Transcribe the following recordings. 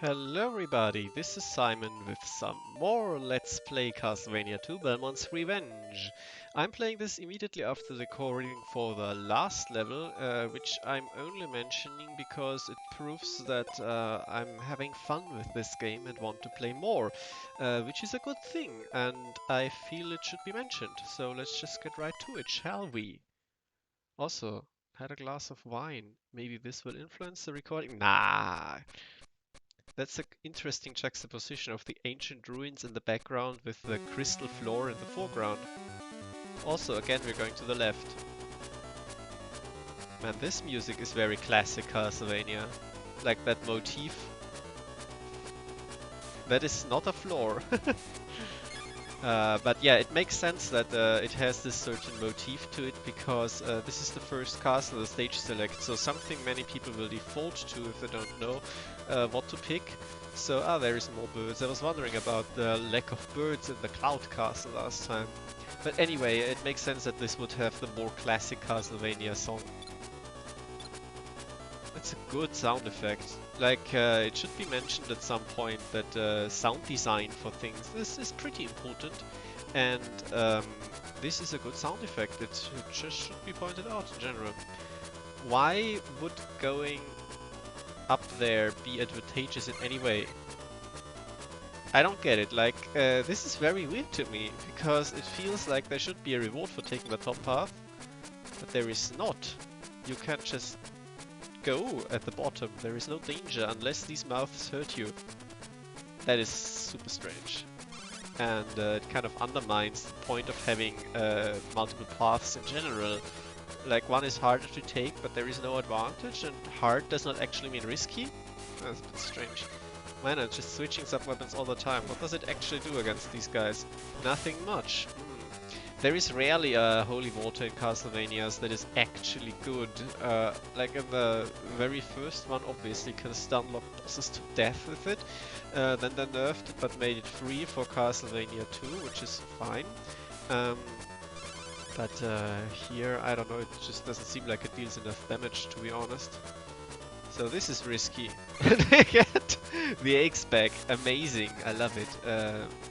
Hello everybody, this is Simon with some more Let's Play Castlevania 2 Belmont's Revenge. I'm playing this immediately after the recording for the last level, which I'm only mentioning because it proves that I'm having fun with this game and want to play more, which is a good thing, and I feel it should be mentioned. So let's just get right to it, shall we? Also, had a glass of wine. Maybe this will influence the recording? Nah. That's an interesting juxtaposition of the ancient ruins in the background with the crystal floor in the foreground. Also, again, we're going to the left. Man, this music is very classic Castlevania. Like that motif. That is not a floor. But yeah, it makes sense that it has this certain motif to it because this is the first castle, the stage select, so something many people will default to if they don't know what to pick. So, there is more birds. I was wondering about the lack of birds in the Cloud Castle last time. But anyway, it makes sense that this would have the more classic Castlevania song. That's a good sound effect. Like, it should be mentioned at some point that sound design for things is pretty important, and this is a good sound effect. It just should be pointed out in general. Why would going up there be advantageous in any way? I don't get it. Like, this is very weird to me, because it feels like there should be a reward for taking the top path, but there is not. You can't just go at the bottom. There is no danger unless these mouths hurt you. That is super strange. And it kind of undermines the point of having multiple paths in general. Like, one is harder to take, but there is no advantage, and hard does not actually mean risky? That's a bit strange. Man, I'm just switching sub-weapons all the time. What does it actually do against these guys? Nothing much. There is rarely a holy water in Castlevanias that is actually good. Like in the very first one, obviously, can stun lock bosses to death with it. Then they nerfed it but made it free for Castlevania 2, which is fine. But here, I don't know, it just doesn't seem like it deals enough damage, to be honest. So this is risky. And I get the eggs back. Amazing. I love it.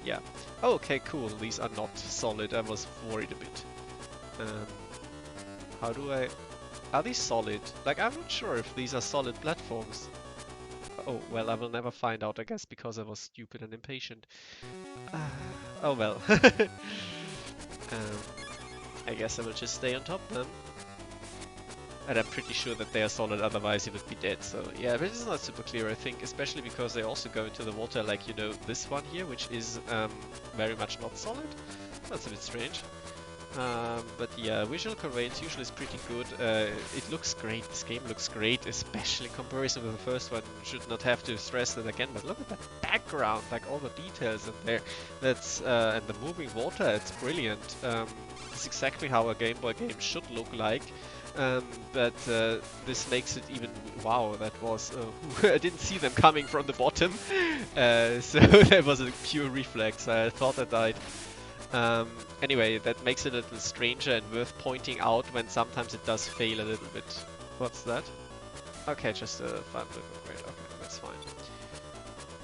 Yeah. Oh, okay, cool. These are not solid. I was worried a bit. How do I... Are these solid? Like, I'm not sure if these are solid platforms. Oh, well, I will never find out, I guess, because I was stupid and impatient. Oh, well. I guess I will just stay on top then. And I'm pretty sure that they are solid, otherwise he would be dead. So yeah, but it's not super clear, I think, especially because they also go into the water, like, you know, this one here, which is very much not solid. That's a bit strange. But yeah, visual conveyance usually is pretty good. It looks great, this game looks great, especially in comparison with the first one. Should not have to stress that again, but look at that background, like all the details in there. That's and the moving water, it's brilliant. It's exactly how a Game Boy game should look like. But this makes it even... Wow, that was... I didn't see them coming from the bottom. So that was a pure reflex. I thought I died. Anyway, that makes it a little stranger and worth pointing out when sometimes it does fail a little bit. What's that? Okay, just a fun little upgrade. Okay, that's fine.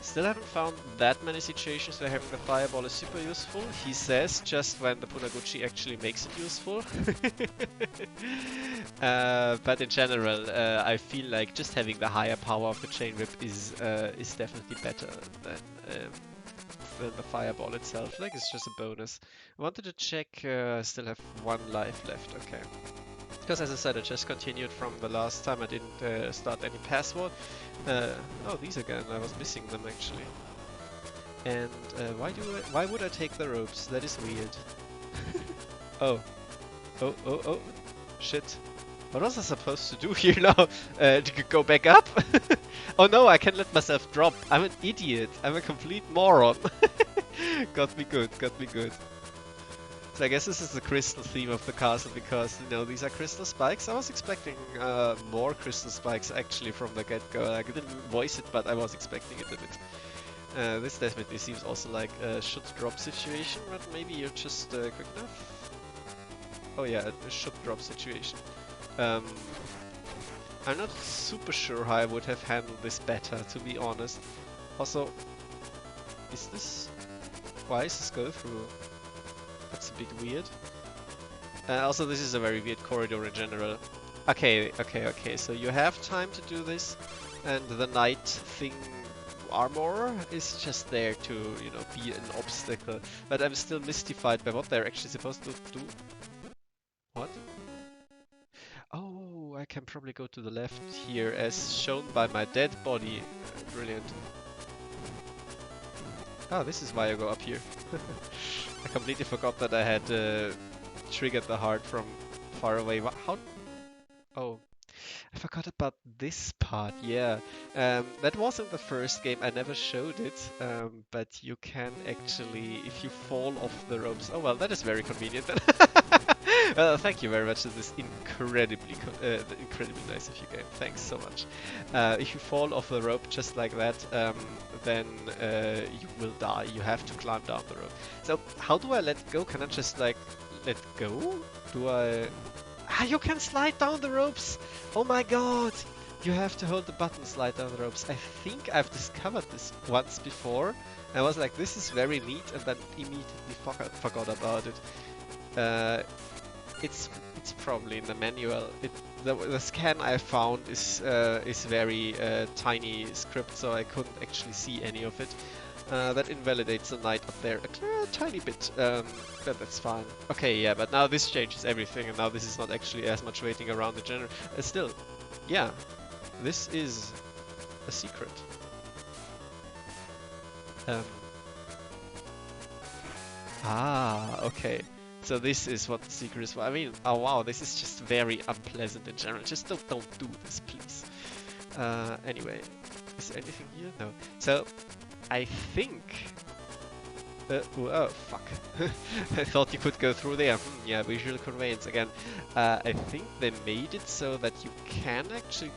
Still haven't found that many situations where having the fireball is super useful. He says just when the Punaguchi actually makes it useful. But in general, I feel like just having the higher power of the chain whip is definitely better than the fireball itself. Like, it's just a bonus. I wanted to check. Still have one life left. Okay. Because as I said, I just continued from the last time. I didn't start any password. Oh, these again. I was missing them actually. And why would I take the ropes? That is weird. Oh. Oh. Shit. What was I supposed to do here now? To go back up? Oh no, I can let myself drop. I'm an idiot. I'm a complete moron. Got me good. So I guess this is the crystal theme of the castle because, you know, these are crystal spikes. I was expecting more crystal spikes actually from the get-go. I didn't voice it, but I was expecting it a bit. This definitely seems also like a should-drop situation, but maybe you're just quick enough. Oh yeah, a should-drop situation. I'm not super sure how I would have handled this better, to be honest. Also, is this... Why is this go through? That's a bit weird. Also, this is a very weird corridor in general. Okay, so you have time to do this, and the knight thing armor is just there to, you know, be an obstacle. But I'm still mystified by what they're actually supposed to do. What? Oh, I can probably go to the left here, as shown by my dead body. Brilliant. Oh, this is why I go up here. I completely forgot that I had triggered the heart from far away. How? Oh, I forgot about this part. Yeah, that was in the first game. I never showed it, but you can actually, if you fall off the ropes. Oh well, that is very convenient then. Thank you very much. This is incredibly nice of you, game. Thanks so much. If you fall off the rope just like that, then you will die. You have to climb down the rope. So how do I let go? Can I just like let go? Do I? Ah, you can slide down the ropes! Oh my god! You have to hold the button, slide down the ropes. I think I've discovered this once before. I was like, this is very neat, and then immediately forgot about it. It's probably in the manual. The scan I found is very tiny script, so I couldn't actually see any of it. That invalidates the knight up there a tiny bit, but that's fine. Okay, yeah, but now this changes everything, and now this is not actually as much waiting around the general. Still, yeah, this is a secret. Okay. So this is what the secret is. I mean, oh wow, this is just very unpleasant in general. Just don't do this, please. Anyway, is there anything here? No. So, I think... oh, fuck. I thought you could go through there. Yeah, visual conveyance again. I think they made it so that you can actually...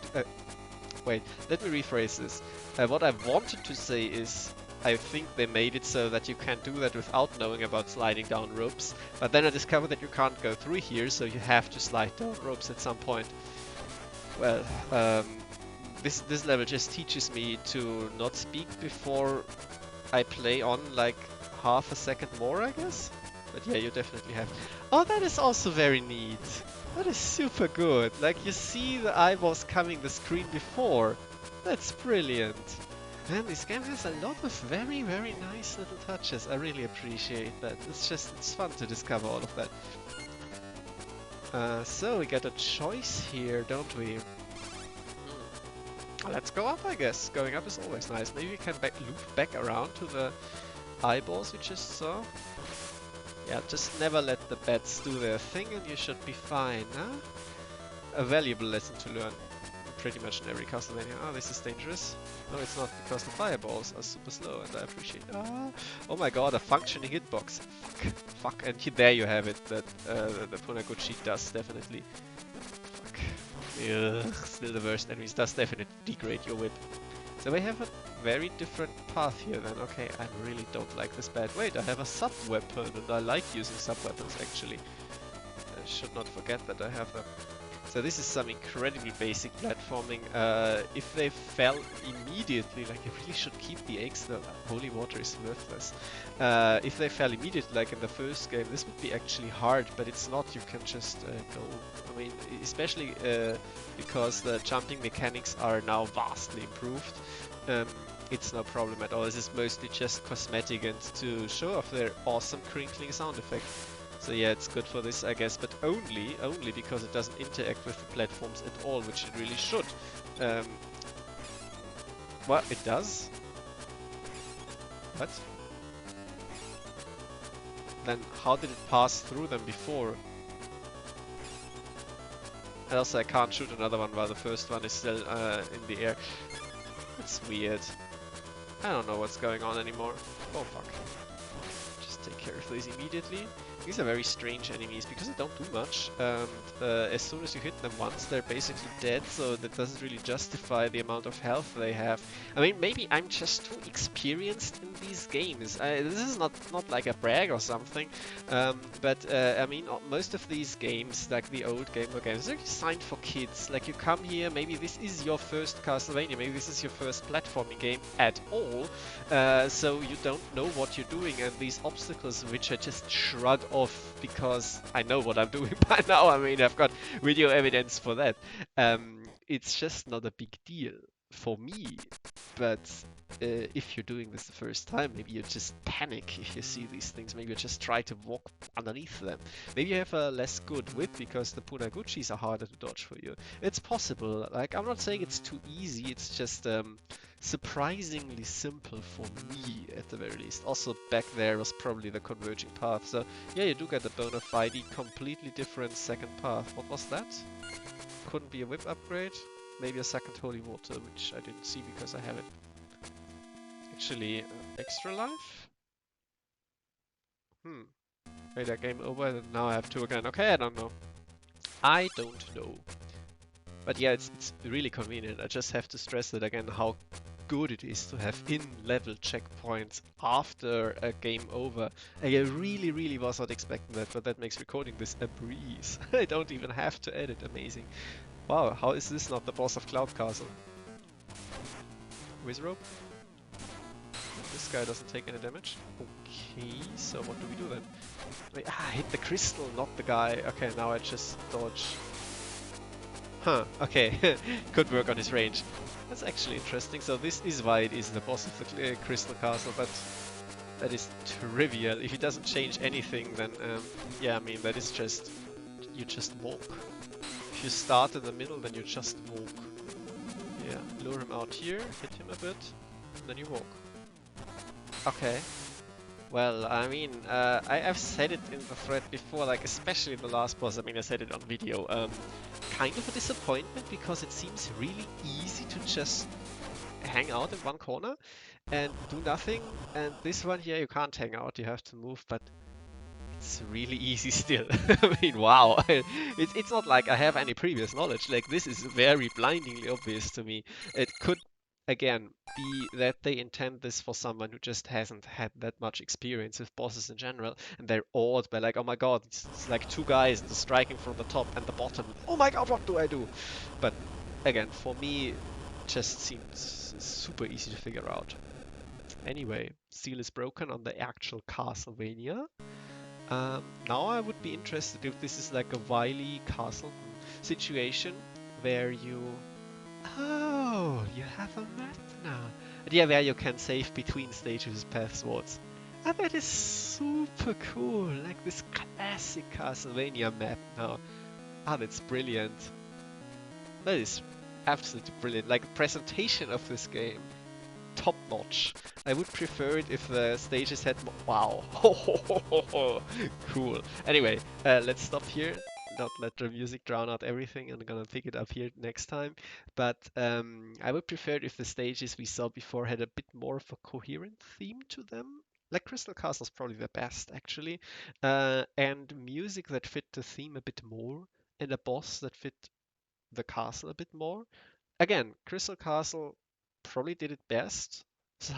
wait, let me rephrase this. What I wanted to say is... I think they made it so that you can do that without knowing about sliding down ropes. But then I discovered that you can't go through here, so you have to slide down ropes at some point. Well, this level just teaches me to not speak before I play on like half a second more, I guess? But yeah, you definitely have. Oh, that is also very neat. That is super good. Like, you see the eyeballs coming the screen before. That's brilliant. Man, this game has a lot of very nice little touches. I really appreciate that. It's fun to discover all of that. So we got a choice here, don't we? Let's go up, I guess. Going up is always nice. Maybe we can loop back around to the eyeballs we just saw. Yeah, just never let the bats do their thing and you should be fine, huh? A valuable lesson to learn. Pretty much in every Castlevania. Oh, this is dangerous. No, it's not, because the fireballs are super slow, and I appreciate. Oh my god, a functioning hitbox. Fuck. And there you have it. That the Punaguchi does definitely. Fuck. Ugh, still the worst enemies. Does definitely degrade your whip. So we have a very different path here then. Okay, I really don't like this bad. Wait, I have a sub weapon, and I like using sub weapons actually. I should not forget that I have them. So this is some incredibly basic platforming. If they fell immediately, like, you really should keep the eggs, the holy water is worthless. If they fell immediately, like in the first game, this would be actually hard, but it's not. You can just go. I mean, especially because the jumping mechanics are now vastly improved. It's no problem at all. This is mostly just cosmetic and to show off their awesome crinkling sound effect. So yeah, it's good for this, I guess, but only because it doesn't interact with the platforms at all, which it really should. What? It does? What? Then how did it pass through them before? And also I can't shoot another one while the first one is still in the air. It's weird. I don't know what's going on anymore. Oh fuck. Just take care of these immediately. These are very strange enemies because they don't do much, and as soon as you hit them once, they're basically dead, so that doesn't really justify the amount of health they have. I mean, maybe I'm just too experienced in these games. This is not like a brag or something, but I mean, most of these games, like the old Game Boy games, they're designed for kids. Like, you come here, maybe this is your first Castlevania, maybe this is your first platforming game at all, so you don't know what you're doing, and these obstacles which I just shrug off because I know what I'm doing by now. I mean, I've got video evidence for that. It's just not a big deal for me, but if you're doing this the first time, maybe you just panic if you see these things. Maybe you just try to walk underneath them. Maybe you have a less good whip because the Punaguchis are harder to dodge for you. It's possible. Like, I'm not saying it's too easy, it's just surprisingly simple for me at the very least. Also, back there was probably the converging path. So yeah, you do get a bona fide completely different second path. What was that? Couldn't be a whip upgrade? Maybe a second holy water, which I didn't see because I have it. Actually, extra life? Wait, that game over and now I have two again. Okay, I don't know. I don't know. But yeah, it's really convenient. I just have to stress it again how good it is to have in-level checkpoints after a game over. I really was not expecting that, but that makes recording this a breeze. I don't even have to edit. Amazing. Wow, how is this not the boss of Cloud Castle? Wizrobe? This guy doesn't take any damage. Okay, so what do we do then? Wait, hit the crystal, not the guy. Okay, now I just dodge. Huh, okay. Could work on his range. That's actually interesting. So this is why it is the boss of the Crystal Castle, but that is trivial. If he doesn't change anything, then yeah, I mean, that is just... you just walk. If you start in the middle, then you just walk. Yeah, lure him out here, hit him a bit, and then you walk. Okay. Well, I mean, I've said it in the thread before, like especially the last boss, I mean I said it on video, kind of a disappointment because it seems really easy to just hang out in one corner and do nothing, and this one here you can't hang out, you have to move, but it's really easy still. I mean, wow, it's not like I have any previous knowledge, like this is very blindingly obvious to me. It could again be that they intend this for someone who just hasn't had that much experience with bosses in general, and they're awed by like, oh my god, it's like two guys and striking from the top and the bottom. Oh my god, what do I do? But again, for me, it just seems super easy to figure out. Anyway, seal is broken on the actual Castlevania. Now I would be interested if this is like a Wily Castle situation where you... Oh, you have a map now. And yeah, where you can save between stages with pathwards. And that is super cool, like this classic Castlevania map now. Ah, that's brilliant. That is absolutely brilliant. Like, the presentation of this game, top notch. I would prefer it if the stages had wow. Cool. Anyway, let's stop here. Not let the music drown out everything. I'm gonna pick it up here next time. But I would prefer it if the stages we saw before had a bit more of a coherent theme to them. Like Crystal Castle's probably the best actually. And music that fit the theme a bit more, and a boss that fit the castle a bit more. Again, Crystal Castle probably did it best. So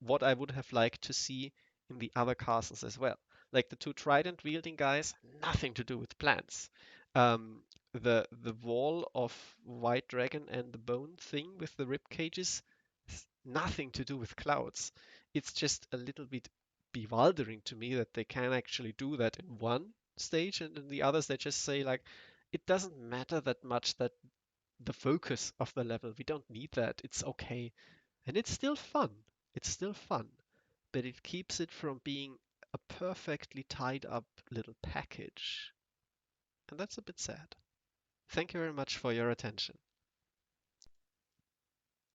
what I would have liked to see in the other castles as well. Like the two trident wielding guys, nothing to do with plants. The wall of White Dragon and the bone thing with the rib cages, nothing to do with clouds. It's just a little bit bewildering to me that they can actually do that in one stage, and in the others they just say like, it doesn't matter that much that the focus of the level. We don't need that. It's okay. And it's still fun. It's still fun. But it keeps it from being a perfectly tied up little package. And that's a bit sad. Thank you very much for your attention.